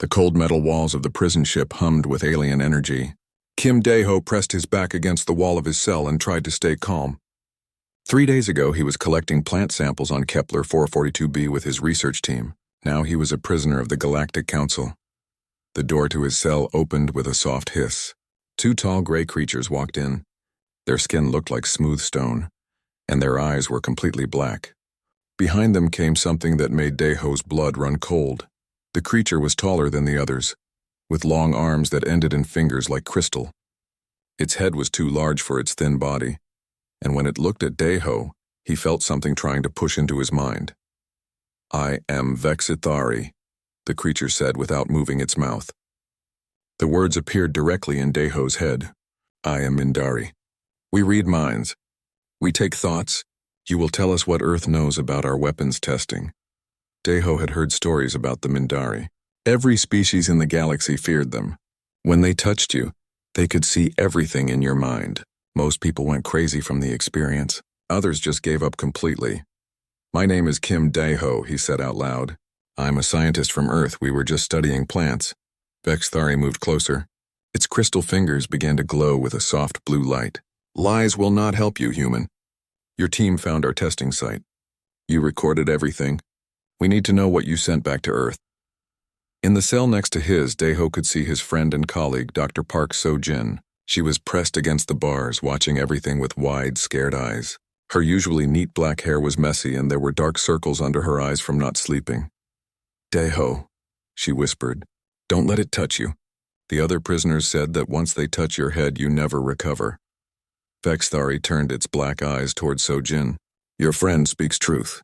The cold metal walls of the prison ship hummed with alien energy. Kim Dae-ho pressed his back against the wall of his cell and tried to stay calm. 3 days ago, he was collecting plant samples on Kepler 442b with his research team. Now he was a prisoner of the Galactic Council. The door to his cell opened with a soft hiss. 2 tall gray creatures walked in. Their skin looked like smooth stone, and their eyes were completely black. Behind them came something that made Dae-ho's blood run cold. The creature was taller than the others, with long arms that ended in fingers like crystal. Its head was too large for its thin body, and when it looked at Dae-ho, he felt something trying to push into his mind. "I am HFY," the creature said without moving its mouth. The words appeared directly in Dae-ho's head. "I am Mindari. We read minds. We take thoughts. You will tell us what Earth knows about our weapons testing." Dae-ho had heard stories about the Mindari. Every species in the galaxy feared them. When they touched you, they could see everything in your mind. Most people went crazy from the experience. Others just gave up completely. "My name is Kim Dae-ho," he said out loud. "I'm a scientist from Earth. We were just studying plants." HFY moved closer. Its crystal fingers began to glow with a soft blue light. "Lies will not help you, human. Your team found our testing site. You recorded everything. We need to know what you sent back to Earth." In the cell next to his, Dae-ho could see his friend and colleague, Dr. Park So-jin. She was pressed against the bars, watching everything with wide, scared eyes. Her usually neat black hair was messy, and there were dark circles under her eyes from not sleeping. "Dae-ho," she whispered, "don't let it touch you. The other prisoners said that once they touch your head, you never recover." HFY turned its black eyes toward So-jin. "Your friend speaks truth.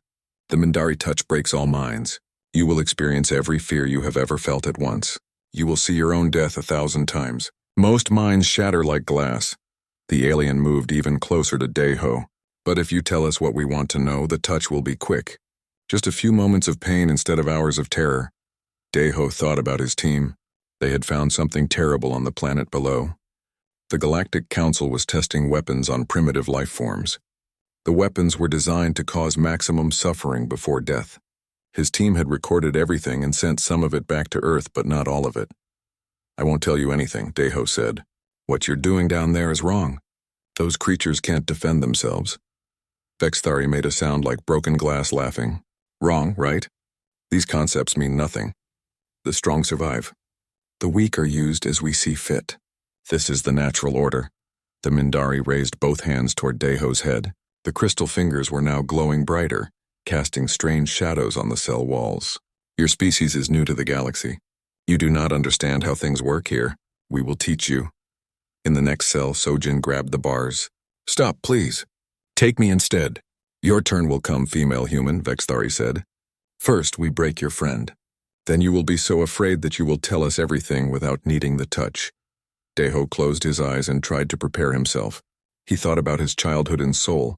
The Mindari touch breaks all minds. You will experience every fear you have ever felt at once. You will see your own death 1,000 times. Most minds shatter like glass." The alien moved even closer to Dae-ho. "But if you tell us what we want to know, the touch will be quick. Just a few moments of pain instead of hours of terror." Dae-ho thought about his team. They had found something terrible on the planet below. The Galactic Council was testing weapons on primitive life forms. The weapons were designed to cause maximum suffering before death. His team had recorded everything and sent some of it back to Earth, but not all of it. "I won't tell you anything," Dae-ho said. "What you're doing down there is wrong. Those creatures can't defend themselves." HFY made a sound like broken glass, laughing. "Wrong, right? These concepts mean nothing. The strong survive. The weak are used as we see fit. This is the natural order." The Mindari raised both hands toward Dae-ho's head. The crystal fingers were now glowing brighter, casting strange shadows on the cell walls. "Your species is new to the galaxy. You do not understand how things work here. We will teach you." In the next cell, So-jin grabbed the bars. "Stop, please. Take me instead." "Your turn will come, female human," HFY said. "First, we break your friend. Then you will be so afraid that you will tell us everything without needing the touch." Dae-ho closed his eyes and tried to prepare himself. He thought about his childhood in Seoul,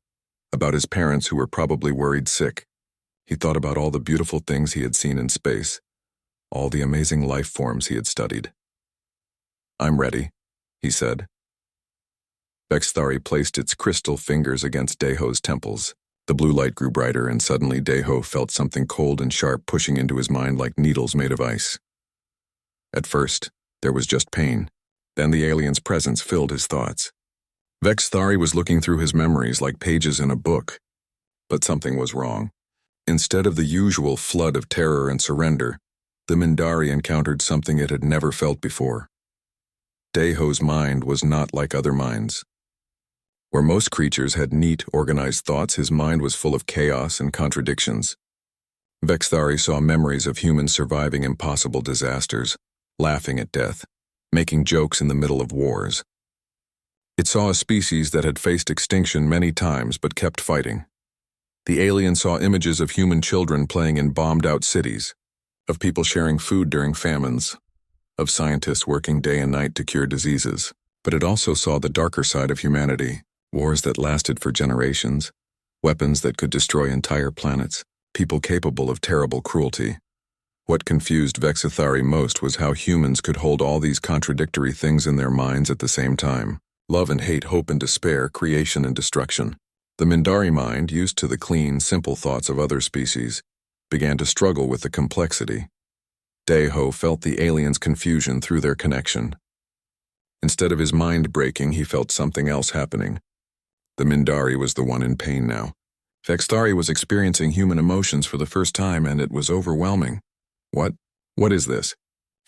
about his parents who were probably worried sick. He thought about all the beautiful things he had seen in space, all the amazing life forms he had studied. "I'm ready," he said. HFY placed its crystal fingers against Dae-ho's temples. The blue light grew brighter, and suddenly Dae-ho felt something cold and sharp pushing into his mind like needles made of ice. At first, there was just pain. Then the alien's presence filled his thoughts. HFY was looking through his memories like pages in a book. But something was wrong. Instead of the usual flood of terror and surrender, the Mindari encountered something it had never felt before. Dae-ho's mind was not like other minds. Where most creatures had neat, organized thoughts, his mind was full of chaos and contradictions. HFY saw memories of humans surviving impossible disasters, laughing at death, making jokes in the middle of wars. It saw a species that had faced extinction many times but kept fighting. The alien saw images of human children playing in bombed-out cities, of people sharing food during famines, of scientists working day and night to cure diseases. But it also saw the darker side of humanity, wars that lasted for generations, weapons that could destroy entire planets, people capable of terrible cruelty. What confused HFY most was how humans could hold all these contradictory things in their minds at the same time. Love and hate, hope and despair, creation and destruction. The Mindari mind, used to the clean, simple thoughts of other species, began to struggle with the complexity. Daeho felt the alien's confusion through their connection. Instead of his mind breaking, he felt something else happening. The Mindari was the one in pain now. Vexthari was experiencing human emotions for the first time, and it was overwhelming. What? What is this?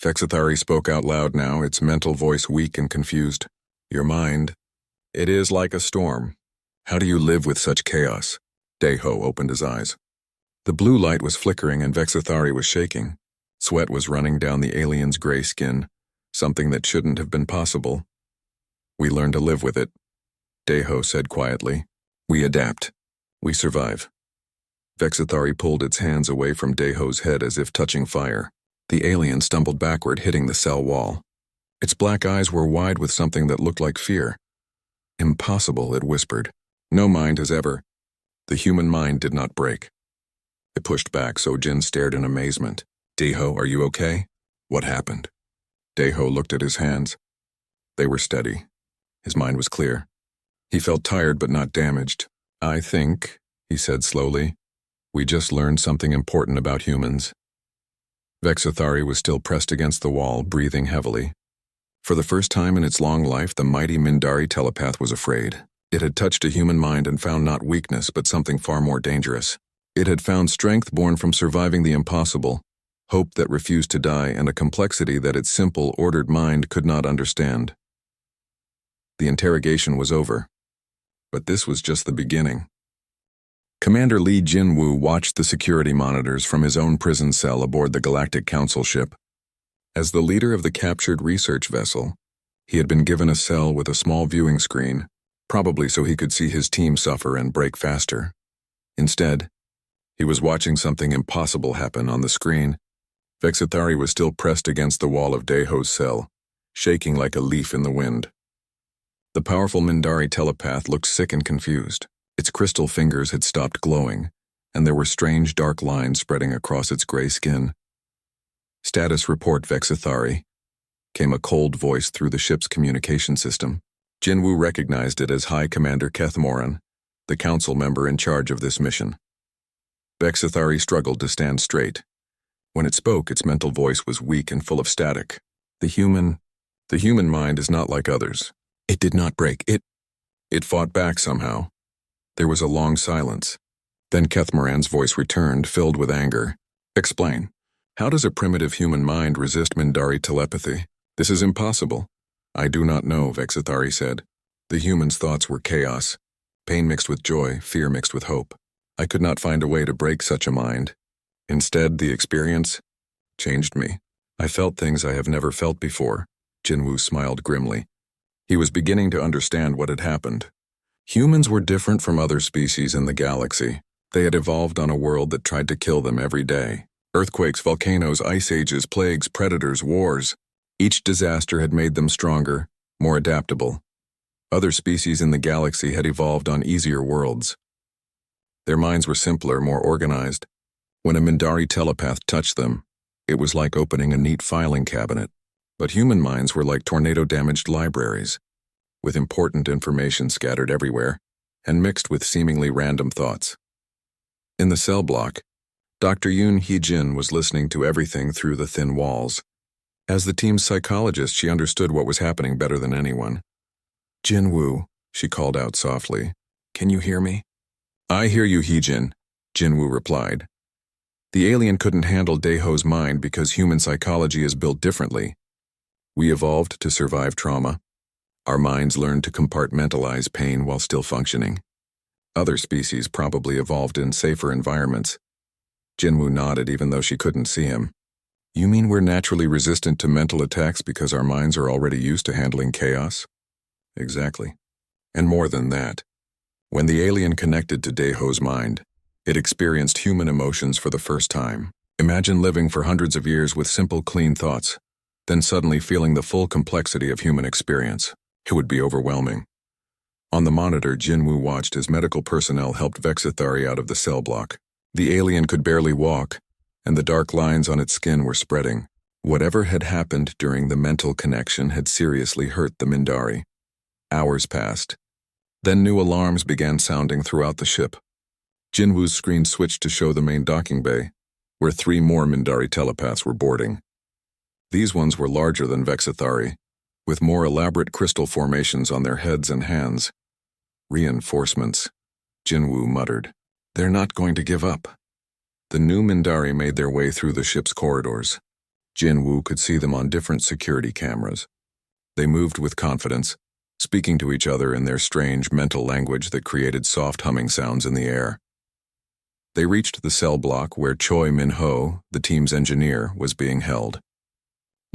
Vexthari spoke out loud now, its mental voice weak and confused. Your mind. It is like a storm. How do you live with such chaos? Daeho opened his eyes. The blue light was flickering and Vexthari was shaking. Sweat was running down the alien's gray skin, something that shouldn't have been possible. We learn to live with it, Daeho said quietly. We adapt. We survive. Vexthari pulled its hands away from Daeho's head as if touching fire. The alien stumbled backward, hitting the cell wall. Its black eyes were wide with something that looked like fear. Impossible, it whispered. No mind has ever. The human mind did not break. It pushed back, so Jin stared in amazement. Daeho, are you okay? What happened? Daeho looked at his hands. They were steady. His mind was clear. He felt tired but not damaged. I think, he said slowly, we just learned something important about humans. Vexthari was still pressed against the wall, breathing heavily. For the first time in its long life, the mighty Mindari telepath was afraid. It had touched a human mind and found not weakness, but something far more dangerous. It had found strength born from surviving the impossible, hope that refused to die, and a complexity that its simple, ordered mind could not understand. The interrogation was over. But this was just the beginning. Commander Lee Jinwoo watched the security monitors from his own prison cell aboard the Galactic Council ship. As the leader of the captured research vessel, he had been given a cell with a small viewing screen, probably so he could see his team suffer and break faster. Instead, he was watching something impossible happen on the screen. Vexthari was still pressed against the wall of Daeho's cell, shaking like a leaf in the wind. The powerful Mindari telepath looked sick and confused. Its crystal fingers had stopped glowing, and there were strange dark lines spreading across its gray skin. Status report, Vexthari, came a cold voice through the ship's communication system. Jinwoo recognized it as High Commander Kethmoran, the council member in charge of this mission. Vexthari struggled to stand straight. When it spoke, its mental voice was weak and full of static. The human mind is not like others. It did not break. It fought back somehow. There was a long silence. Then Kethmoran's voice returned, filled with anger. Explain. How does a primitive human mind resist Mindari telepathy? This is impossible. I do not know, Vexthari said. The human's thoughts were chaos. Pain mixed with joy, fear mixed with hope. I could not find a way to break such a mind. Instead, the experience changed me. I felt things I have never felt before. Jinwoo smiled grimly. He was beginning to understand what had happened. Humans were different from other species in the galaxy. They had evolved on a world that tried to kill them every day. Earthquakes, volcanoes, ice ages, plagues, predators, wars. Each disaster had made them stronger, more adaptable. Other species in the galaxy had evolved on easier worlds. Their minds were simpler, more organized. When a Mindari telepath touched them, it was like opening a neat filing cabinet. But human minds were like tornado-damaged libraries, with important information scattered everywhere, and mixed with seemingly random thoughts. In the cell block, Dr. Yoon Hee-jin was listening to everything through the thin walls. As the team's psychologist, she understood what was happening better than anyone. Jinwoo, she called out softly. Can you hear me? I hear you, Hee-jin, Jinwoo replied. The alien couldn't handle Daeho's mind because human psychology is built differently. We evolved to survive trauma. Our minds learned to compartmentalize pain while still functioning. Other species probably evolved in safer environments. Jinwoo nodded even though she couldn't see him. You mean we're naturally resistant to mental attacks because our minds are already used to handling chaos? Exactly. And more than that, when the alien connected to Daeho's mind, it experienced human emotions for the first time. Imagine living for hundreds of years with simple, clean thoughts, then suddenly feeling the full complexity of human experience. It would be overwhelming. On the monitor, Jinwoo watched as medical personnel helped Vexthari out of the cell block. The alien could barely walk, and the dark lines on its skin were spreading. Whatever had happened during the mental connection had seriously hurt the Mindari. Hours passed. Then new alarms began sounding throughout the ship. Jinwoo's screen switched to show the main docking bay, where 3 more Mindari telepaths were boarding. These ones were larger than Vexithari, with more elaborate crystal formations on their heads and hands. Reinforcements, Jinwoo muttered. They're not going to give up. The new Mindari made their way through the ship's corridors. Jinwoo could see them on different security cameras. They moved with confidence, speaking to each other in their strange mental language that created soft humming sounds in the air. They reached the cell block where Choi Min-ho, the team's engineer, was being held.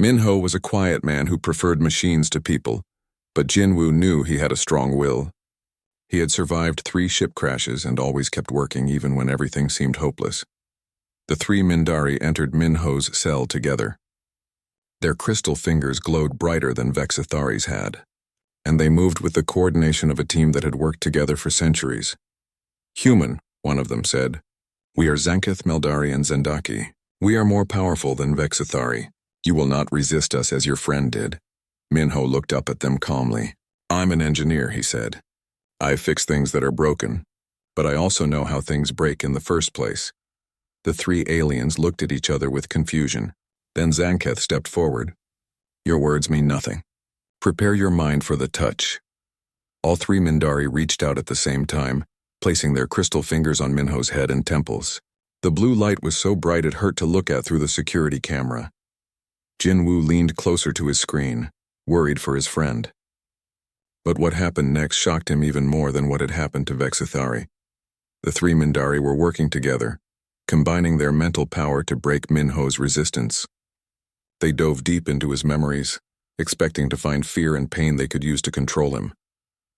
Min-ho was a quiet man who preferred machines to people, but Jinwoo knew he had a strong will. He had survived 3 ship crashes and always kept working even when everything seemed hopeless. The 3 Mindari entered Min-ho's cell together. Their crystal fingers glowed brighter than Vexithari's had, and they moved with the coordination of a team that had worked together for centuries. Human, one of them said. We are Zanketh, Meldari, and Zendaki. We are more powerful than Vexithari. You will not resist us as your friend did. Min-ho looked up at them calmly. I'm an engineer, he said. I fix things that are broken, but I also know how things break in the first place. The 3 aliens looked at each other with confusion. Then Zanketh stepped forward. Your words mean nothing. Prepare your mind for the touch. All 3 Mindari reached out at the same time, placing their crystal fingers on Minho's head and temples. The blue light was so bright it hurt to look at through the security camera. Jinwoo leaned closer to his screen, worried for his friend. But what happened next shocked him even more than what had happened to Vexithari. The 3 Mindari were working together, combining their mental power to break Minho's resistance. They dove deep into his memories, expecting to find fear and pain they could use to control him.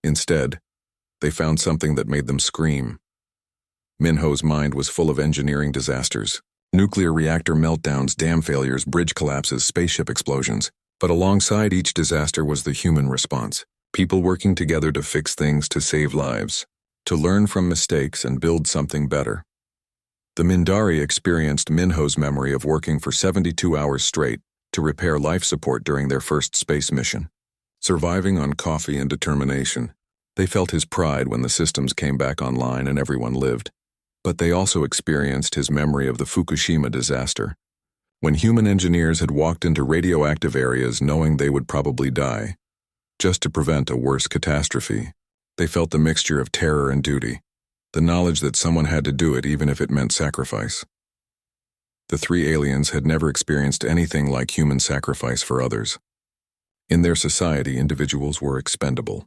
Instead, they found something that made them scream. Minho's mind was full of engineering disasters, nuclear reactor meltdowns, dam failures, bridge collapses, spaceship explosions. But alongside each disaster was the human response. People working together to fix things, to save lives, to learn from mistakes and build something better. The Mindari experienced Minho's memory of working for 72 hours straight to repair life support during their first space mission. Surviving on coffee and determination, they felt his pride when the systems came back online and everyone lived. But they also experienced his memory of the Fukushima disaster, when human engineers had walked into radioactive areas knowing they would probably die. Just to prevent a worse catastrophe, they felt the mixture of terror and duty, the knowledge that someone had to do it even if it meant sacrifice. The 3 aliens had never experienced anything like human sacrifice for others. In their society, individuals were expendable.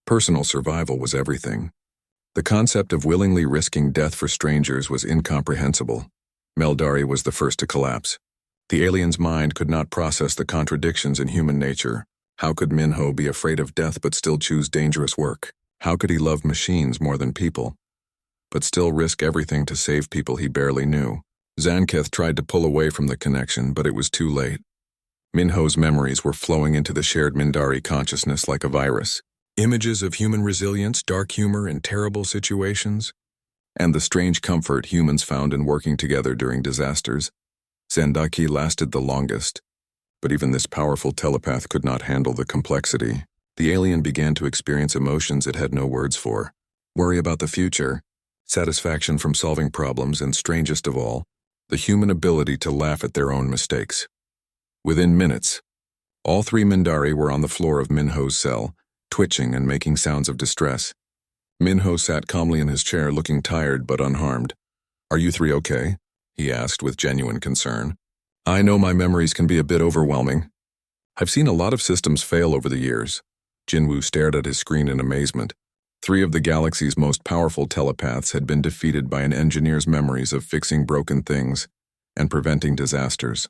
Personal survival was everything. The concept of willingly risking death for strangers was incomprehensible. Meldari was the first to collapse. The alien's mind could not process the contradictions in human nature. How could Minho be afraid of death but still choose dangerous work? How could he love machines more than people, but still risk everything to save people he barely knew? Zanketh tried to pull away from the connection, but it was too late. Minho's memories were flowing into the shared Mindari consciousness like a virus. Images of human resilience, dark humor in terrible situations, and the strange comfort humans found in working together during disasters. Zendaki lasted the longest, but even this powerful telepath could not handle the complexity. The alien began to experience emotions it had no words for. Worry about the future, satisfaction from solving problems, and strangest of all, the human ability to laugh at their own mistakes. Within minutes, all 3 Mindari were on the floor of Minho's cell, twitching and making sounds of distress. Minho sat calmly in his chair, looking tired but unharmed. Are you 3 okay? He asked with genuine concern. I know my memories can be a bit overwhelming. I've seen a lot of systems fail over the years. Jinwoo stared at his screen in amazement. 3 of the galaxy's most powerful telepaths had been defeated by an engineer's memories of fixing broken things and preventing disasters.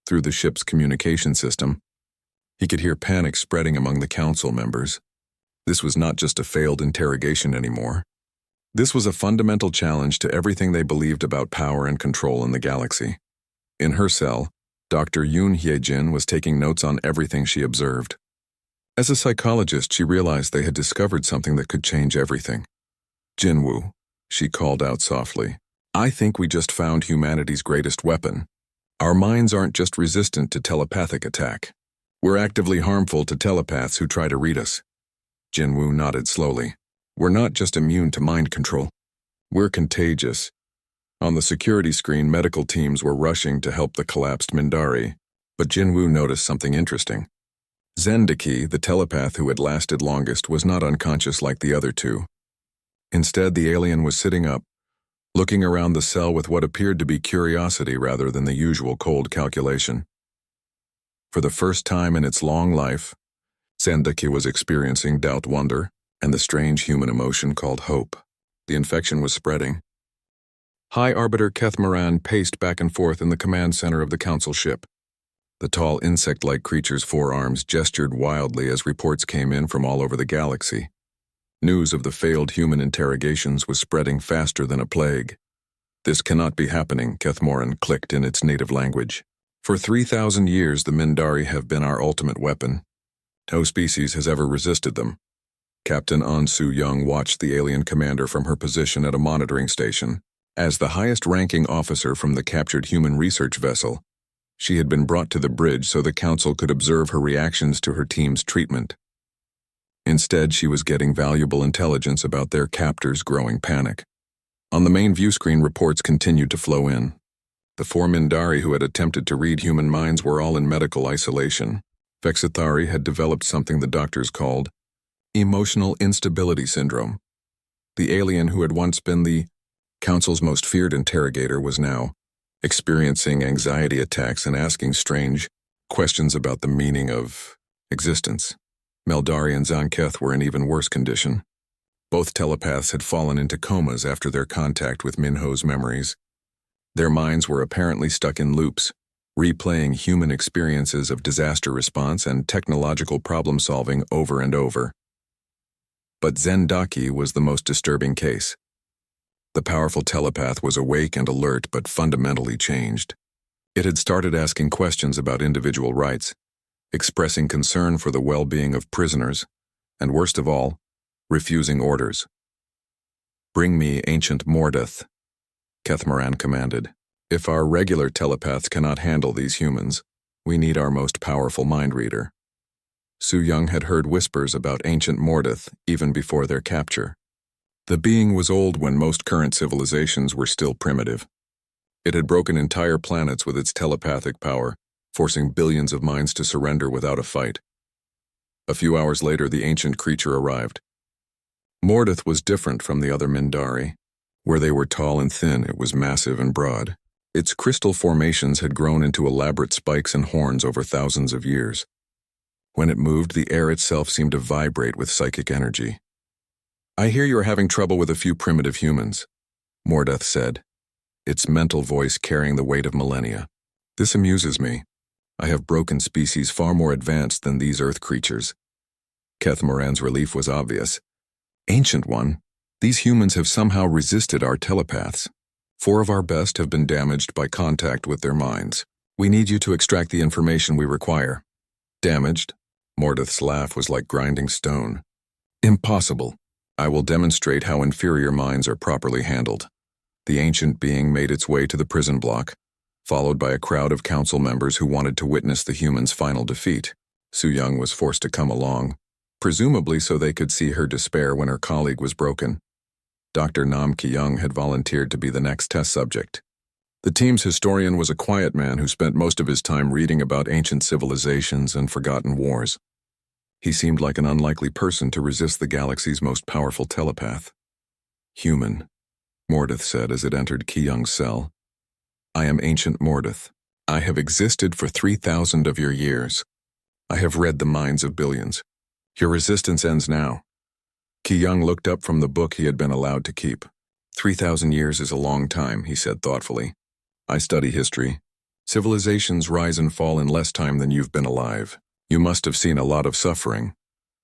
Through the ship's communication system, he could hear panic spreading among the council members. This was not just a failed interrogation anymore. This was a fundamental challenge to everything they believed about power and control in the galaxy. In her cell, Dr. Yoon Hye-jin was taking notes on everything she observed. As a psychologist, she realized they had discovered something that could change everything. Jinwoo, she called out softly, I think we just found humanity's greatest weapon. Our minds aren't just resistant to telepathic attack. We're actively harmful to telepaths who try to read us. Jinwoo nodded slowly. We're not just immune to mind control. We're contagious. On the security screen, medical teams were rushing to help the collapsed Mindari, but Jinwoo noticed something interesting. Zendiki, the telepath who had lasted longest, was not unconscious like the other two. Instead, the alien was sitting up, looking around the cell with what appeared to be curiosity rather than the usual cold calculation. For the first time in its long life, Zendiki was experiencing doubt-wonder and the strange human emotion called hope. The infection was spreading. High Arbiter Kethmaran paced back and forth in the command center of the council ship. The tall insect-like creature's forearms gestured wildly as reports came in from all over the galaxy. News of the failed human interrogations was spreading faster than a plague. "This cannot be happening," Kethmoran clicked in its native language. "For 3,000 years the Mindari have been our ultimate weapon. No species has ever resisted them." Captain An Su-young watched the alien commander from her position at a monitoring station. As the highest-ranking officer from the captured human research vessel, she had been brought to the bridge so the council could observe her reactions to her team's treatment. Instead, she was getting valuable intelligence about their captors' growing panic. On the main view screen, reports continued to flow in. The 4 Mindari who had attempted to read human minds were all in medical isolation. Vexithari had developed something the doctors called emotional instability syndrome. The alien who had once been the Council's most feared interrogator was now experiencing anxiety attacks and asking strange questions about the meaning of existence. Meldari and Zanketh were in even worse condition. Both telepaths had fallen into comas after their contact with Minho's memories. Their minds were apparently stuck in loops, replaying human experiences of disaster response and technological problem-solving over and over. But Zendaki was the most disturbing case. The powerful telepath was awake and alert but fundamentally changed. It had started asking questions about individual rights, expressing concern for the well-being of prisoners, and worst of all, refusing orders. "Bring me Ancient Mordeth," Kethmaran commanded. "If our regular telepaths cannot handle these humans, we need our most powerful mind reader." Su-young had heard whispers about Ancient Mordeth even before their capture. The being was old when most current civilizations were still primitive. It had broken entire planets with its telepathic power, forcing billions of minds to surrender without a fight. A few hours later, the ancient creature arrived. Mordeth was different from the other Mindari. Where they were tall and thin, it was massive and broad. Its crystal formations had grown into elaborate spikes and horns over thousands of years. When it moved, the air itself seemed to vibrate with psychic energy. "I hear you are having trouble with a few primitive humans," Mordeth said, its mental voice carrying the weight of millennia. "This amuses me. I have broken species far more advanced than these earth creatures." Kethmoran's relief was obvious. "Ancient One, these humans have somehow resisted our telepaths. 4 of our best have been damaged by contact with their minds. We need you to extract the information we require." "Damaged?" Mordeth's laugh was like grinding stone. "Impossible. I will demonstrate how inferior minds are properly handled." The ancient being made its way to the prison block, followed by a crowd of council members who wanted to witness the human's final defeat. Su-young was forced to come along, presumably so they could see her despair when her colleague was broken. Dr. Nam Ki-young had volunteered to be the next test subject. The team's historian was a quiet man who spent most of his time reading about ancient civilizations and forgotten wars. He seemed like an unlikely person to resist the galaxy's most powerful telepath. "Human," Mordeth said as it entered Ki-young's cell. "I am Ancient Mordeth. I have existed for 3,000 of your years. I have read the minds of billions. Your resistance ends now." Ki-young looked up from the book he had been allowed to keep. 3,000 years is a long time," he said thoughtfully. "I study history. Civilizations rise and fall in less time than you've been alive. You must have seen a lot of suffering."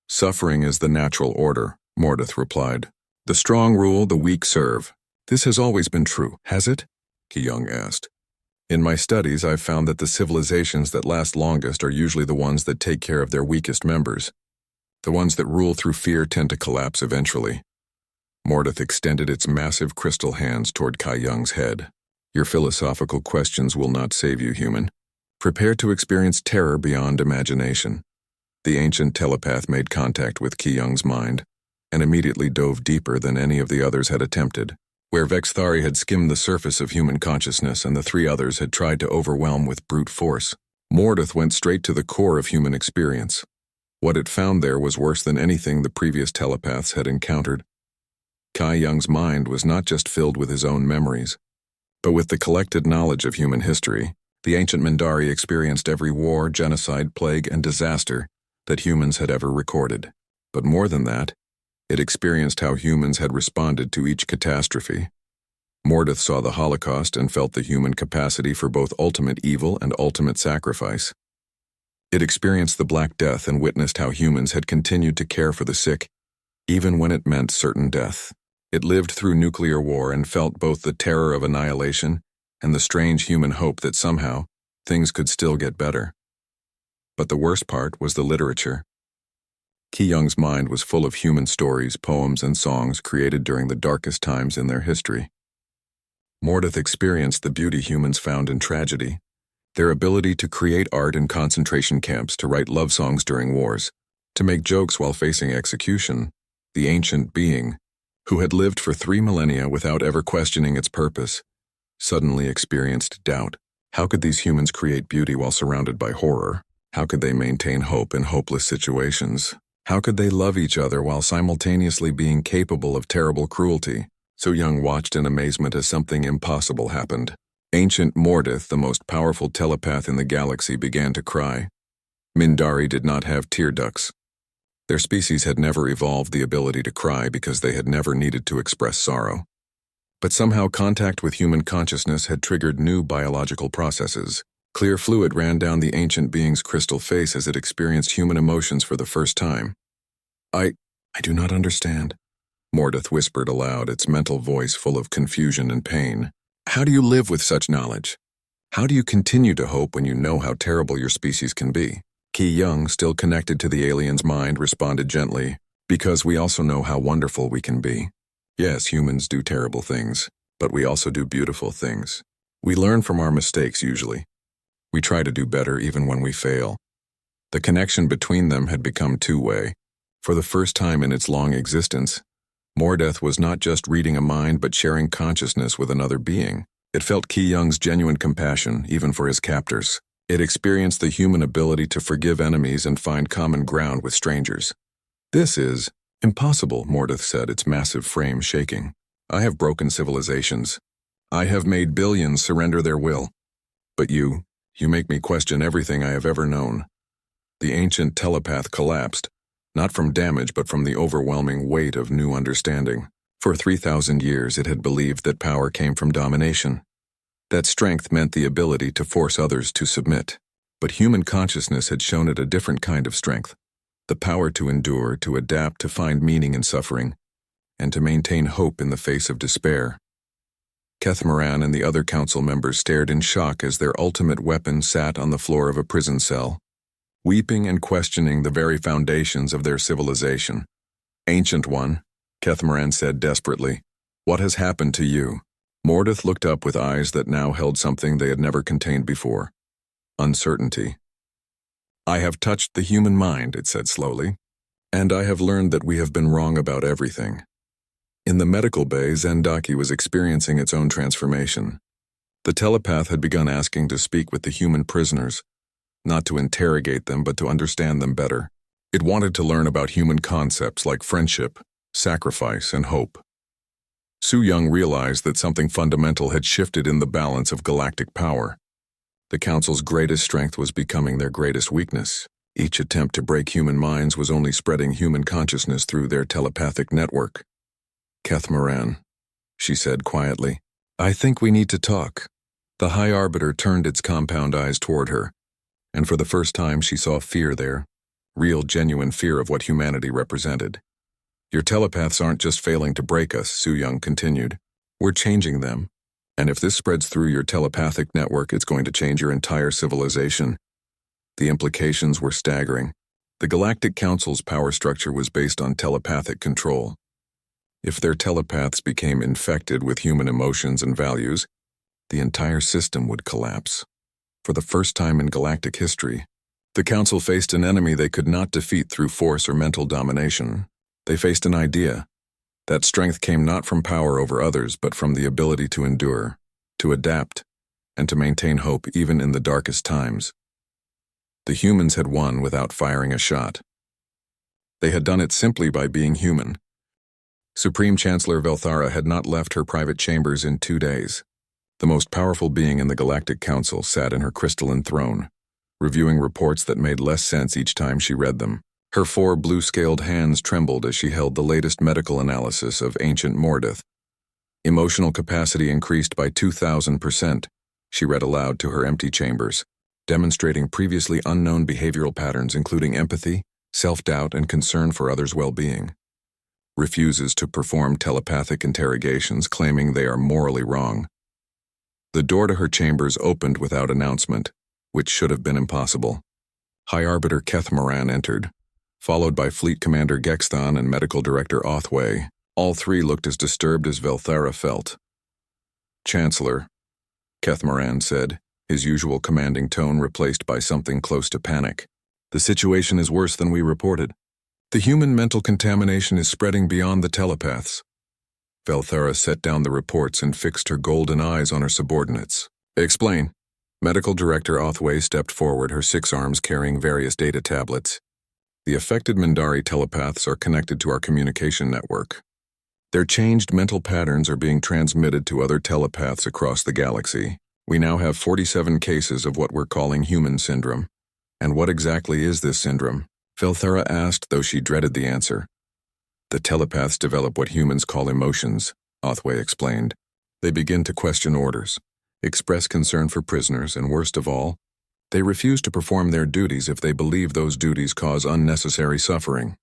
"Suffering is the natural order," Mordeth replied. "The strong rule, the weak serve. This has always been true, has it?" Ki-young asked. "In my studies, I've found that the civilizations that last longest are usually the ones that take care of their weakest members. The ones that rule through fear tend to collapse eventually." Mordeth extended its massive crystal hands toward Ki-young's head. "Your philosophical questions will not save you, human. Prepare to experience terror beyond imagination." The ancient telepath made contact with Ki-young's mind and immediately dove deeper than any of the others had attempted. where Vexthari had skimmed the surface of human consciousness and the three others had tried to overwhelm with brute force, Mordeth went straight to the core of human experience. What it found there was worse than anything the previous telepaths had encountered. Kai Young's mind was not just filled with his own memories, but with the collected knowledge of human history. The ancient Mindari experienced every war, genocide, plague, and disaster that humans had ever recorded. But more than that, it experienced how humans had responded to each catastrophe. Mordeth saw the Holocaust and felt the human capacity for both ultimate evil and ultimate sacrifice. It experienced the Black Death and witnessed how humans had continued to care for the sick, even when it meant certain death. It lived through nuclear war and felt both the terror of annihilation and the strange human hope that somehow things could still get better. But the worst part was the literature. Ki Young's mind was full of human stories, poems, and songs created during the darkest times in their history. Mordeth experienced the beauty humans found in tragedy, their ability to create art in concentration camps, to write love songs during wars, to make jokes while facing execution. The ancient being, who had lived for 3 millennia without ever questioning its purpose, suddenly experienced doubt. How could these humans create beauty while surrounded by horror? How could they maintain hope in hopeless situations? How could they love each other while simultaneously being capable of terrible cruelty? Su Young watched in amazement as something impossible happened. Ancient Mordeth, the most powerful telepath in the galaxy, began to cry. Mindari did not have tear ducts. Their species had never evolved the ability to cry because they had never needed to express sorrow. But somehow contact with human consciousness had triggered new biological processes. Clear fluid ran down the ancient being's crystal face as it experienced human emotions for the first time. I do not understand, Mordeth whispered aloud, its mental voice full of confusion and pain. How do you live with such knowledge? How do you continue to hope when you know how terrible your species can be? Ki Young, still connected to the alien's mind, responded gently, because we also know how wonderful we can be. Yes, humans do terrible things, but we also do beautiful things. We learn from our mistakes usually. We try to do better even when we fail. The connection between them had become two-way. For the first time in its long existence, Mordeth was not just reading a mind but sharing consciousness with another being. It felt Ki Young's genuine compassion, even for his captors. It experienced the human ability to forgive enemies and find common ground with strangers. This is impossible, Mordeth said, its massive frame shaking. I have broken civilizations. I have made billions surrender their will. But you make me question everything I have ever known. The ancient telepath collapsed, not from damage but from the overwhelming weight of new understanding. For 3,000 years it had believed that power came from domination, that strength meant the ability to force others to submit. But human consciousness had shown it a different kind of strength, the power to endure, to adapt, to find meaning in suffering, and to maintain hope in the face of despair. Kethmaran and the other council members stared in shock as their ultimate weapon sat on the floor of a prison cell, weeping and questioning the very foundations of their civilization. Ancient One, Kethmaran said desperately, what has happened to you? Mordeth looked up with eyes that now held something they had never contained before. Uncertainty. I have touched the human mind, it said slowly, and I have learned that we have been wrong about everything. In the medical bay, Zendaki was experiencing its own transformation. The telepath had begun asking to speak with the human prisoners, not to interrogate them but to understand them better. It wanted to learn about human concepts like friendship, sacrifice, and hope. Su Young realized that something fundamental had shifted in the balance of galactic power. The Council's greatest strength was becoming their greatest weakness. Each attempt to break human minds was only spreading human consciousness through their telepathic network. Kethmaran, she said quietly, I think we need to talk. The High Arbiter turned its compound eyes toward her, and for the first time she saw fear there, real genuine fear of what humanity represented. Your telepaths aren't just failing to break us, Su Young continued. We're changing them. And if this spreads through your telepathic network, it's going to change your entire civilization. The implications were staggering. The Galactic Council's power structure was based on telepathic control. If their telepaths became infected with human emotions and values, the entire system would collapse. For the first time in galactic history, the Council faced an enemy they could not defeat through force or mental domination. They faced an idea, That strength came not from power over others, but from the ability to endure, to adapt, and to maintain hope even in the darkest times. The humans had won without firing a shot. They had done it simply by being human. Supreme Chancellor WillHFY had not left her private chambers in 2 days. The most powerful being in the Galactic Council sat in her crystalline throne, reviewing reports that made less sense each time she read them. Her 4 blue-scaled hands trembled as she held the latest medical analysis of ancient Mordeth. Emotional capacity increased by 2,000%, she read aloud to her empty chambers, demonstrating previously unknown behavioral patterns including empathy, self-doubt, and concern for others' well-being. Refuses to perform telepathic interrogations, claiming they are morally wrong. The door to her chambers opened without announcement, which should have been impossible. High Arbiter Keth Moran entered, followed by Fleet Commander Gexthon and Medical Director HFY. All 3 looked as disturbed as WillHFY felt. "Chancellor," Keth Moran said, his usual commanding tone replaced by something close to panic. "The situation is worse than we reported. The human mental contamination is spreading beyond the telepaths." WillHFY set down the reports and fixed her golden eyes on her subordinates. "Explain." Medical Director HFY stepped forward, her 6 arms carrying various data tablets. "The affected Mindari telepaths are connected to our communication network. Their changed mental patterns are being transmitted to other telepaths across the galaxy. We now have 47 cases of what we're calling human syndrome." "And what exactly is this syndrome?" WillHFY asked, though she dreaded the answer. "The telepaths develop what humans call emotions," HFY explained. "They begin to question orders, express concern for prisoners, and worst of all, they refuse to perform their duties if they believe those duties cause unnecessary suffering."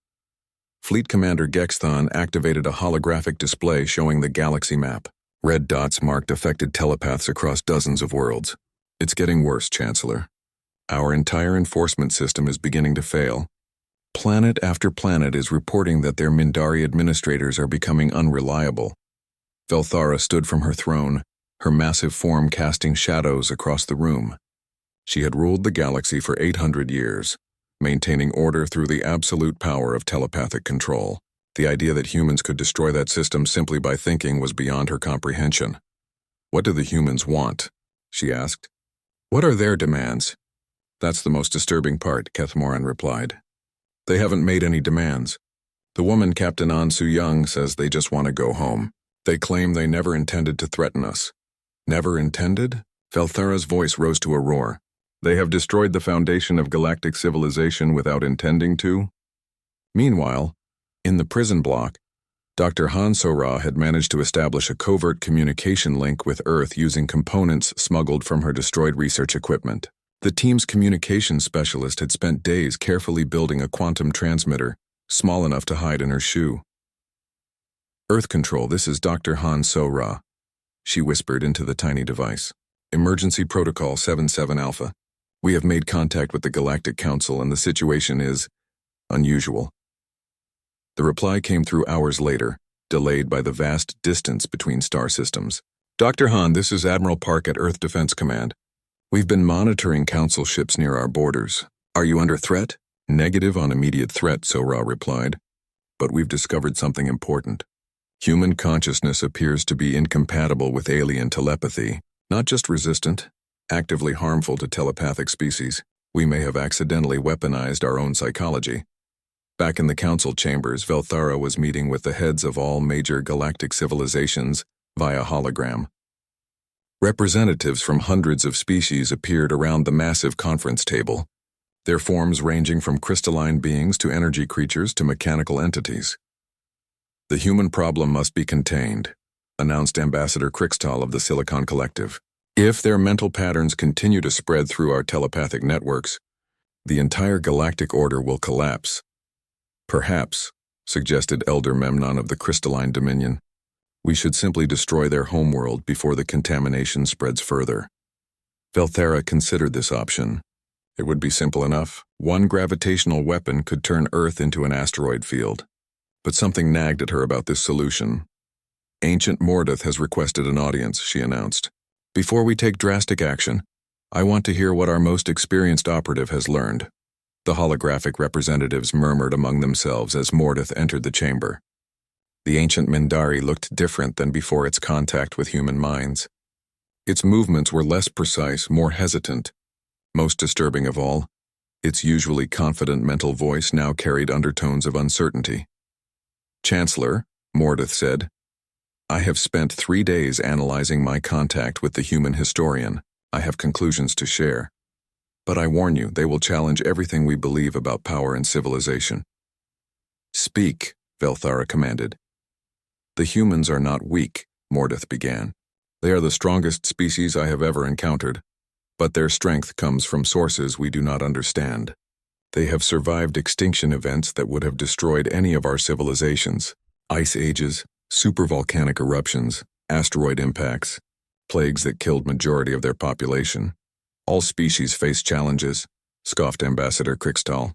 Fleet Commander Gexthon activated a holographic display showing the galaxy map. Red dots marked affected telepaths across dozens of worlds. "It's getting worse, Chancellor. Our entire enforcement system is beginning to fail. Planet after planet is reporting that their Mindari administrators are becoming unreliable." WillHFY stood from her throne, her massive form casting shadows across the room. She had ruled the galaxy for 800 years, maintaining order through the absolute power of telepathic control. The idea that humans could destroy that system simply by thinking was beyond her comprehension. "What do the humans want?" she asked. "What are their demands?" "That's the most disturbing part," Keth Moran replied. "They haven't made any demands. The woman, Captain An Su-young, says they just want to go home. They claim they never intended to threaten us." "Never intended?" WillHFY's voice rose to a roar. "They have destroyed the foundation of galactic civilization without intending to?" Meanwhile, in the prison block, Dr. Han So-ra had managed to establish a covert communication link with Earth using components smuggled from her destroyed research equipment. The team's communications specialist had spent days carefully building a quantum transmitter, small enough to hide in her shoe. "Earth Control, this is Dr. Han So-ra," she whispered into the tiny device. "Emergency Protocol 77 Alpha. We have made contact with the Galactic Council and the situation is unusual." The reply came through hours later, delayed by the vast distance between star systems. "Dr. Han, this is Admiral Park at Earth Defense Command. We've been monitoring Council ships near our borders. Are you under threat?" "Negative on immediate threat," So-ra replied. "But we've discovered something important. Human consciousness appears to be incompatible with alien telepathy, not just resistant, actively harmful to telepathic species. We may have accidentally weaponized our own psychology." Back in the council chambers, WillHFY was meeting with the heads of all major galactic civilizations via hologram. Representatives from hundreds of species appeared around the massive conference table, their forms ranging from crystalline beings to energy creatures to mechanical entities. "The human problem must be contained," announced Ambassador Crixtal of the Silicon Collective. "If their mental patterns continue to spread through our telepathic networks, the entire galactic order will collapse." "Perhaps," suggested Elder Memnon of the Crystalline Dominion, "we should simply destroy their homeworld before the contamination spreads further." WillHFY considered this option. It would be simple enough. One gravitational weapon could turn Earth into an asteroid field. But something nagged at her about this solution. "Ancient Mordeth has requested an audience," she announced. "Before we take drastic action, I want to hear what our most experienced operative has learned." The holographic representatives murmured among themselves as Mordeth entered the chamber. The ancient Mindari looked different than before its contact with human minds. Its movements were less precise, more hesitant. Most disturbing of all, its usually confident mental voice now carried undertones of uncertainty. "Chancellor," Mordeth said, "I have spent 3 days analyzing my contact with the human historian. I have conclusions to share. But I warn you, they will challenge everything we believe about power and civilization." "Speak," Velthara commanded. "The humans are not weak," Mordeth began. "They are the strongest species I have ever encountered, but their strength comes from sources we do not understand. They have survived extinction events that would have destroyed any of our civilizations: ice ages, supervolcanic eruptions, asteroid impacts, plagues that killed majority of their population. All species face challenges," scoffed Ambassador Krikstal.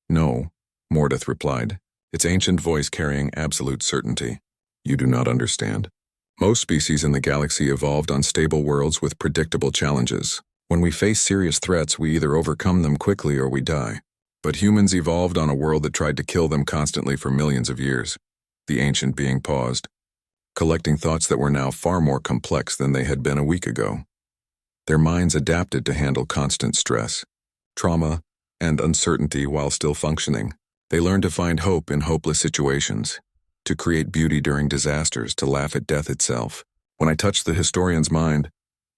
"No," Mordeth replied, its ancient voice carrying absolute certainty. "You do not understand. Most species in the galaxy evolved on stable worlds with predictable challenges. When we face serious threats, we either overcome them quickly or we die. But humans evolved on a world that tried to kill them constantly for millions of years." The ancient being paused, collecting thoughts that were now far more complex than they had been a week ago. Their minds adapted to handle constant stress, trauma, and uncertainty while still functioning. They learned to find hope in hopeless situations, to create beauty during disasters, to laugh at death itself. When I touched the historian's mind,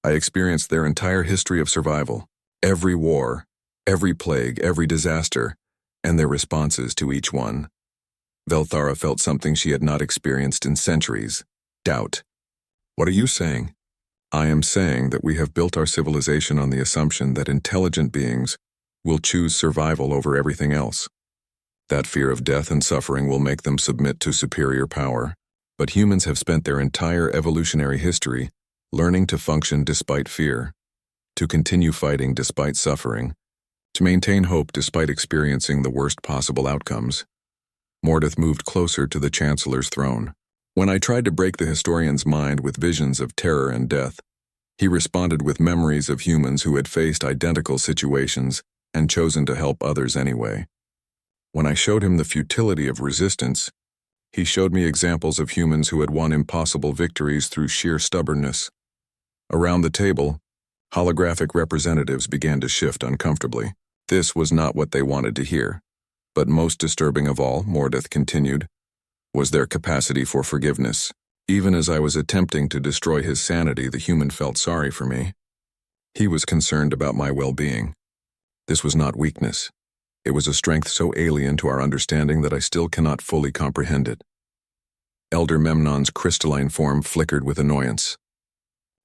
I experienced their entire history of survival, every war, every plague, every disaster, and their responses to each one. Velthara felt something she had not experienced in centuries: doubt. "What are you saying?" "I am saying that we have built our civilization on the assumption that intelligent beings will choose survival over everything else. That fear of death and suffering will make them submit to superior power. But humans have spent their entire evolutionary history learning to function despite fear, to continue fighting despite suffering, to maintain hope despite experiencing the worst possible outcomes." Mordeth moved closer to the Chancellor's throne. When I tried to break the historian's mind with visions of terror and death, he responded with memories of humans who had faced identical situations and chosen to help others anyway. When I showed him the futility of resistance, he showed me examples of humans who had won impossible victories through sheer stubbornness. Around the table, holographic representatives began to shift uncomfortably. This was not what they wanted to hear. But most disturbing of all, Mordeth continued, was their capacity for forgiveness. Even as I was attempting to destroy his sanity, the human felt sorry for me. He was concerned about my well-being. This was not weakness. It was a strength so alien to our understanding that I still cannot fully comprehend it. Elder Memnon's crystalline form flickered with annoyance.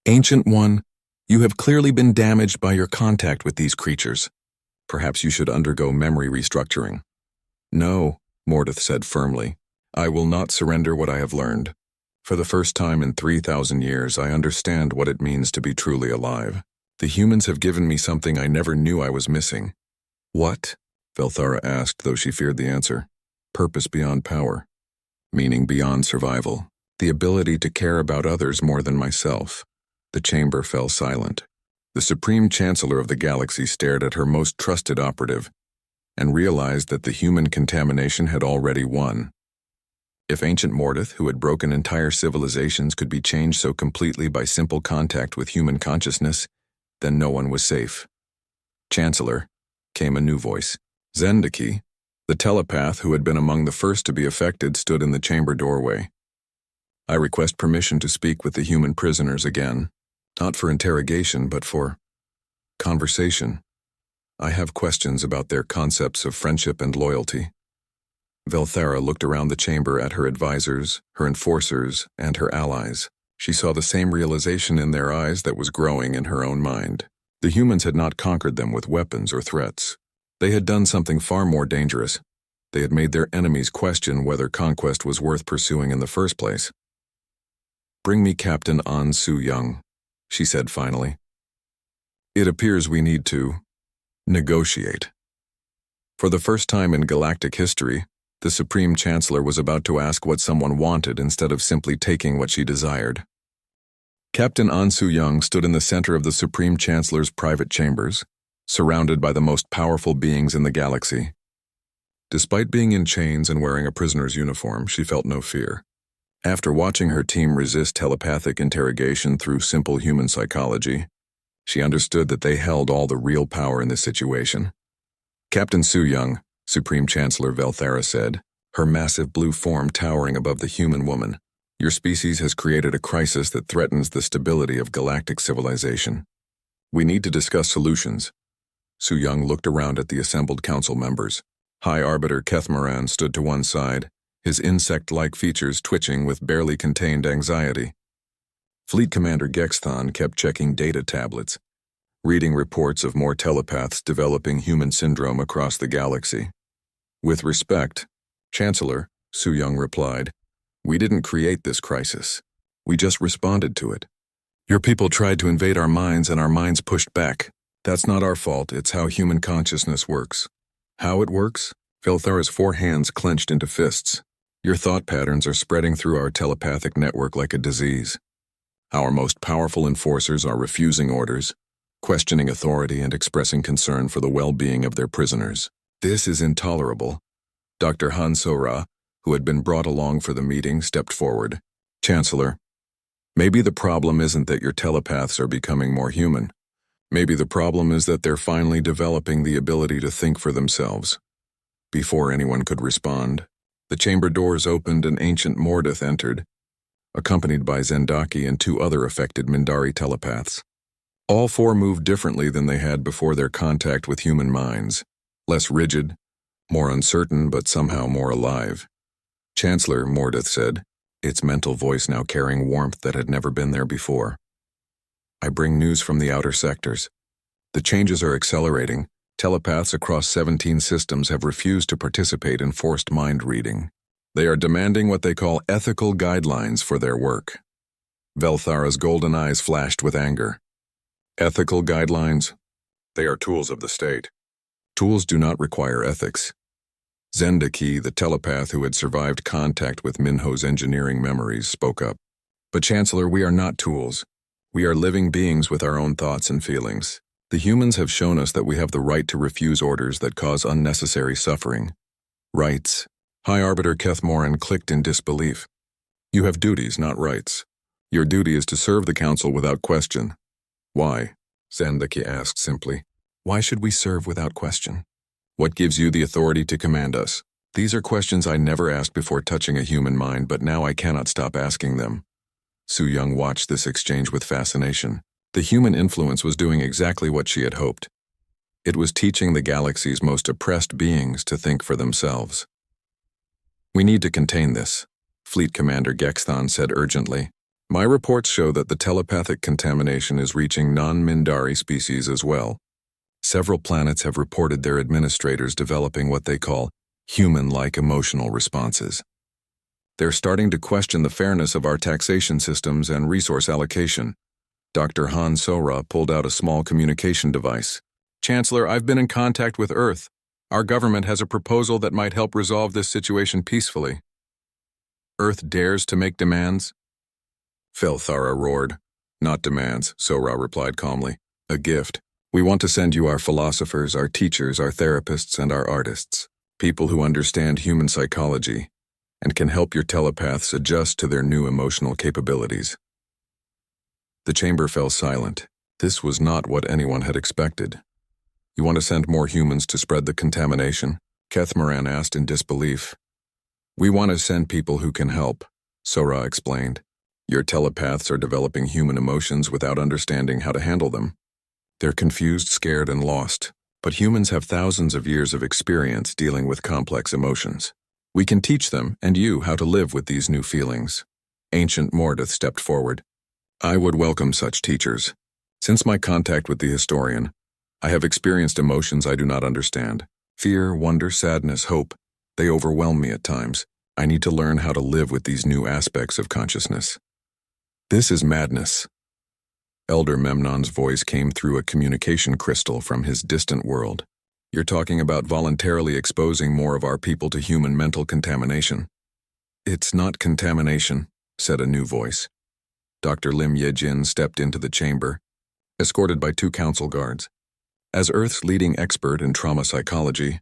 "Ancient One, you have clearly been damaged by your contact with these creatures. Perhaps you should undergo memory restructuring." "No," Mordeth said firmly. "I will not surrender what I have learned. For the first time in 3,000 years, I understand what it means to be truly alive. The humans have given me something I never knew I was missing." "What?" Velthara asked, though she feared the answer. "Purpose beyond power. Meaning beyond survival. The ability to care about others more than myself." The chamber fell silent. The Supreme Chancellor of the Galaxy stared at her most trusted operative and realized that the human contamination had already won. If ancient Mordeth, who had broken entire civilizations, could be changed so completely by simple contact with human consciousness, then no one was safe. "Chancellor," came a new voice. Zendiki, the telepath who had been among the first to be affected, stood in the chamber doorway. "I request permission to speak with the human prisoners again. Not for interrogation, but for conversation. I have questions about their concepts of friendship and loyalty." Velthara looked around the chamber at her advisors, her enforcers, and her allies. She saw the same realization in their eyes that was growing in her own mind. The humans had not conquered them with weapons or threats. They had done something far more dangerous. They had made their enemies question whether conquest was worth pursuing in the first place. "Bring me Captain An Su-young," she said finally. "It appears we need to negotiate." For the first time in galactic history, the Supreme Chancellor was about to ask what someone wanted instead of simply taking what she desired. Captain An Su-young stood in the center of the Supreme Chancellor's private chambers, surrounded by the most powerful beings in the galaxy. Despite being in chains and wearing a prisoner's uniform, she felt no fear. After watching her team resist telepathic interrogation through simple human psychology, she understood that they held all the real power in this situation. Captain Su Young, Supreme Chancellor Velthara said, her massive blue form towering above the human woman, "Your species has created a crisis that threatens the stability of galactic civilization. We need to discuss solutions." Su Young looked around at the assembled council members. High Arbiter Kethmaran stood to one side, his insect-like features twitching with barely contained anxiety. Fleet Commander Gexthon kept checking data tablets, reading reports of more telepaths developing human syndrome across the galaxy. "With respect, Chancellor," Su Young replied, "we didn't create this crisis. We just responded to it. Your people tried to invade our minds and our minds pushed back. That's not our fault, it's how human consciousness works." "How it works?" Velthara's 4 hands clenched into fists. "Your thought patterns are spreading through our telepathic network like a disease. Our most powerful enforcers are refusing orders, questioning authority and expressing concern for the well-being of their prisoners. This is intolerable." Dr. Han Sora, who had been brought along for the meeting, stepped forward. "Chancellor, maybe the problem isn't that your telepaths are becoming more human. Maybe the problem is that they're finally developing the ability to think for themselves." Before anyone could respond, the chamber doors opened and Ancient Mordeth entered, accompanied by Zendaki and 2 other affected Mindari telepaths. All 4 moved differently than they had before their contact with human minds, less rigid, more uncertain but somehow more alive. "Chancellor," Mordeth said, its mental voice now carrying warmth that had never been there before, "I bring news from the outer sectors. The changes are accelerating. Telepaths across 17 systems have refused to participate in forced mind reading. They are demanding what they call ethical guidelines for their work." Velthara's golden eyes flashed with anger. "Ethical guidelines? They are tools of the state. Tools do not require ethics." Zendaki, the telepath who had survived contact with Minho's engineering memories, spoke up. "But Chancellor, we are not tools. We are living beings with our own thoughts and feelings. The humans have shown us that we have the right to refuse orders that cause unnecessary suffering." "Rights?" High Arbiter Kethmoran clicked in disbelief. "You have duties, not rights. Your duty is to serve the Council without question." "Why?" Zendaki asked simply. "Why should we serve without question? What gives you the authority to command us?" These are questions I never asked before touching a human mind, but now I cannot stop asking them. Su Young watched this exchange with fascination. The human influence was doing exactly what she had hoped. It was teaching the galaxy's most oppressed beings to think for themselves. "We need to contain this," Fleet Commander Gexthon said urgently. "My reports show that the telepathic contamination is reaching non-Mindari species as well. Several planets have reported their administrators developing what they call human-like emotional responses. They're starting to question the fairness of our taxation systems and resource allocation." Dr. Han Sora pulled out a small communication device. "Chancellor, I've been in contact with Earth. Our government has a proposal that might help resolve this situation peacefully." "Earth dares to make demands?" Velthara roared. "Not demands," Sora replied calmly. "A gift. We want to send you our philosophers, our teachers, our therapists, and our artists. People who understand human psychology and can help your telepaths adjust to their new emotional capabilities." The chamber fell silent. This was not what anyone had expected. "You want to send more humans to spread the contamination?" Kethmaran asked in disbelief. "We want to send people who can help," Sora explained. "Your telepaths are developing human emotions without understanding how to handle them. They're confused, scared, and lost, but humans have thousands of years of experience dealing with complex emotions. We can teach them, and you, how to live with these new feelings." Ancient Mordeth stepped forward. "I would welcome such teachers. Since my contact with the historian, I have experienced emotions I do not understand. Fear, wonder, sadness, hope. They overwhelm me at times. I need to learn how to live with these new aspects of consciousness." "This is madness." Elder Memnon's voice came through a communication crystal from his distant world. "You're talking about voluntarily exposing more of our people to human mental contamination." "It's not contamination," said a new voice. Dr. Lim Yejin stepped into the chamber, escorted by 2 council guards. As Earth's leading expert in trauma psychology,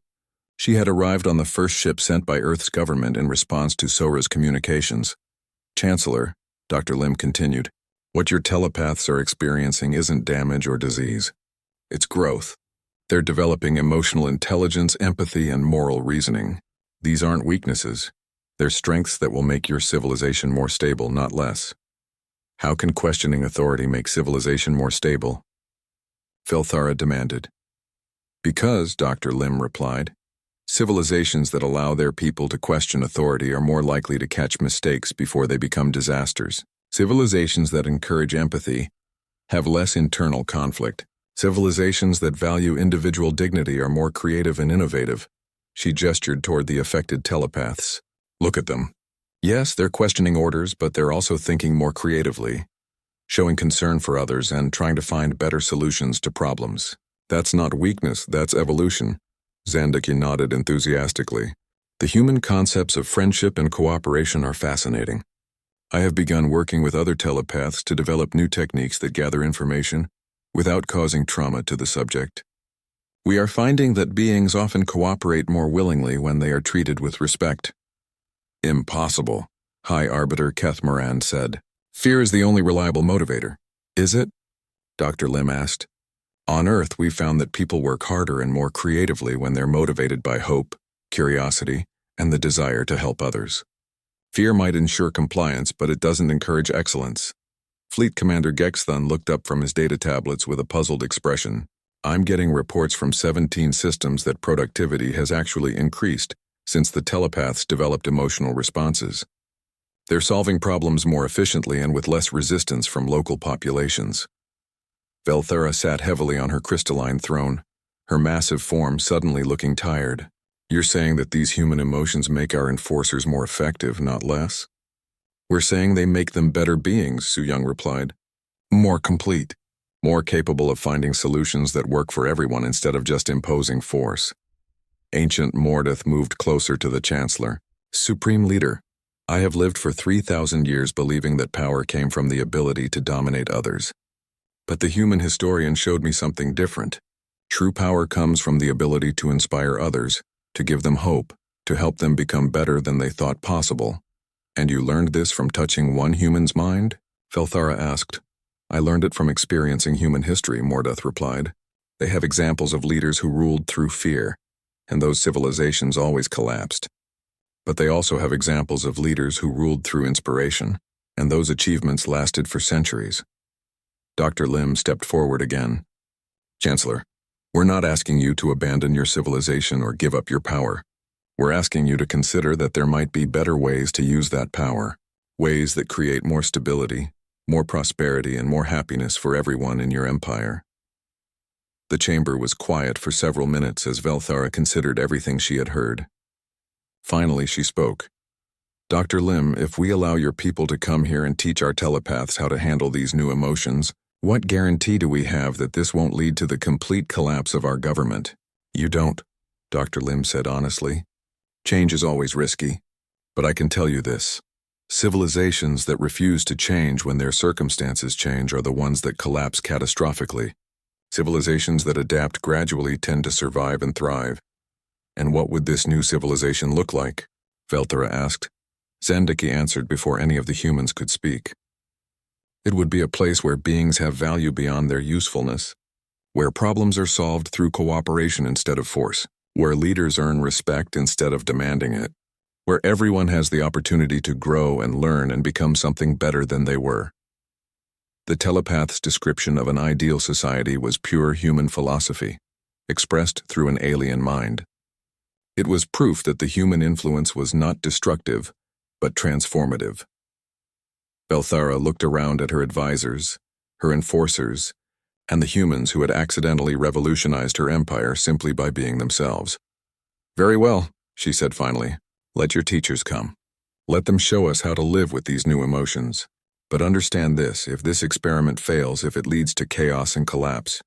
she had arrived on the first ship sent by Earth's government in response to Sora's communications. Chancellor, Dr. Lim continued, what your telepaths are experiencing isn't damage or disease. It's growth. They're developing emotional intelligence, empathy, and moral reasoning. These aren't weaknesses. They're strengths that will make your civilization more stable, not less. How can questioning authority make civilization more stable? Velthara demanded. Because, Dr. Lim replied, civilizations that allow their people to question authority are more likely to catch mistakes before they become disasters. Civilizations that encourage empathy have less internal conflict. Civilizations that value individual dignity are more creative and innovative. She gestured toward the affected telepaths. Look at them. Yes, they're questioning orders, but they're also thinking more creatively, showing concern for others and trying to find better solutions to problems. That's not weakness, that's evolution. Zandaki nodded enthusiastically. The human concepts of friendship and cooperation are fascinating. I have begun working with other telepaths to develop new techniques that gather information without causing trauma to the subject. We are finding that beings often cooperate more willingly when they are treated with respect. Impossible, High Arbiter Kethmoran said. Fear is the only reliable motivator. Is it? Dr. Lim asked. On Earth, we found that people work harder and more creatively when they're motivated by hope, curiosity, and the desire to help others. Fear might ensure compliance, but it doesn't encourage excellence. Fleet Commander Gexthun looked up from his data tablets with a puzzled expression. I'm getting reports from 17 systems that productivity has actually increased since the telepaths developed emotional responses. They're solving problems more efficiently and with less resistance from local populations. Velthara sat heavily on her crystalline throne, her massive form suddenly looking tired. You're saying that these human emotions make our enforcers more effective, not less? We're saying they make them better beings, Su-Young replied. More complete, more capable of finding solutions that work for everyone instead of just imposing force. Ancient Mordeth moved closer to the Chancellor. Supreme Leader, I have lived for 3,000 years believing that power came from the ability to dominate others. But the human historian showed me something different. True power comes from the ability to inspire others, to give them hope, to help them become better than they thought possible. And you learned this from touching one human's mind? Velthara asked. I learned it from experiencing human history, Mordeth replied. They have examples of leaders who ruled through fear, and those civilizations always collapsed. But they also have examples of leaders who ruled through inspiration, and those achievements lasted for centuries. Dr. Lim stepped forward again. Chancellor, we're not asking you to abandon your civilization or give up your power. We're asking you to consider that there might be better ways to use that power, ways that create more stability, more prosperity, and more happiness for everyone in your empire. The chamber was quiet for several minutes as Velthara considered everything she had heard. Finally, she spoke. Dr. Lim, if we allow your people to come here and teach our telepaths how to handle these new emotions, what guarantee do we have that this won't lead to the complete collapse of our government? You don't, Dr. Lim said honestly. Change is always risky, but I can tell you this. Civilizations that refuse to change when their circumstances change are the ones that collapse catastrophically. Civilizations that adapt gradually tend to survive and thrive. And what would this new civilization look like? Velthara asked. Zandaki answered before any of the humans could speak. It would be a place where beings have value beyond their usefulness, where problems are solved through cooperation instead of force, where leaders earn respect instead of demanding it, where everyone has the opportunity to grow and learn and become something better than they were. The telepath's description of an ideal society was pure human philosophy, expressed through an alien mind. It was proof that the human influence was not destructive, but transformative. Velthara looked around at her advisors, her enforcers, and the humans who had accidentally revolutionized her empire simply by being themselves. Very well, she said finally. Let your teachers come. Let them show us how to live with these new emotions. But understand this, if this experiment fails, if it leads to chaos and collapse,